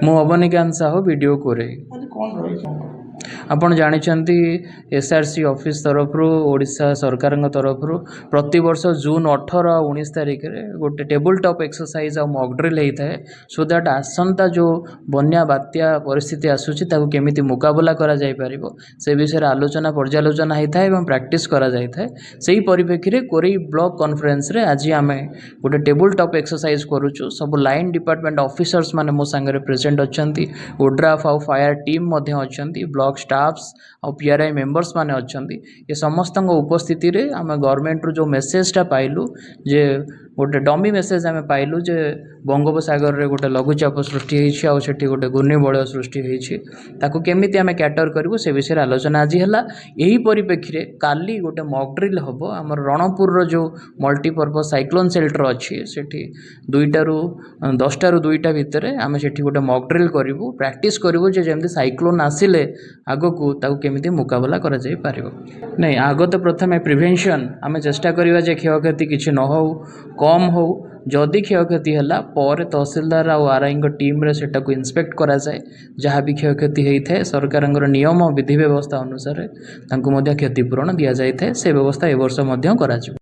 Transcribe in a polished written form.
मु अवनिकांत साहू वीडियो कोरे आपण जानी एसआरसी ऑफिस तरफ ओडिशा सरकार तरफ प्रति वर्ष जून 18 और 19 तारिख में गोटे टेबल टॉप एक्सरसाइज और मॉक ड्रिल होता है सो दैट आसंता जो बन्या बात्या परिस्थिति आसूची ताकू केमिति मुकाबला करा जाय परिबो से विषय आलोचना पर्यालोचना होता है और प्रैक्टिस करा जाय था सही परिप्रेक्षी में कोरी ब्लॉक कॉन्फ्रेंस रे आज आम गोटे टेबल टॉप एक्सरसाइज करूँ सब लाइन डिपार्टमेंट ऑफिसर्स माने मो सांगे प्रेजेंट अच्छा ओड्राफ आउ फायर टीम अच्छा ब्लॉक स्टाफ्स और पीआरआई मेंबर्स माने अच्छा ये समस्त उपस्थिति रे आम गवर्नमेंट रू जो मेसेजटा पाइलु जे गोटे डमी मेसेज आम पाइलु जे बंगोपसागर रे गोटे लघुचाप सृष्टि होती गोटे घूर्णिबलय सृष्टि होती केमिति आम कैटर करूँ से विषय आलोचना आज है यही परिप्रेक्षी में काली गोटे मॉक ड्रिल हम आम रणपुर जो मल्टीपर्पज साइक्लोन सेल्टर अच्छी से 2टारू 10टारू 2टा भितर आम से गोटे मॉक ड्रिल करूँ प्रैक्टिस करूँ जमी साइक्लोन आसिले आग को केमिति मुकाबला करा जाय पारिबो नहीं आग तो प्रथम प्रिवेंशन आम चेष्टा करवा क्षयक्षति किसी न हो कम हो जदि क्षयक्षति है पर तहसीलदार और आरआई टीम रे सेटा को इन्स्पेक्ट करा जाए जहाँ भी क्षयक्षति होता है सरकार नियम विधि व्यवस्था अनुसार क्षतिपूरण दि जाए से व्यवस्था ए वर्ष करा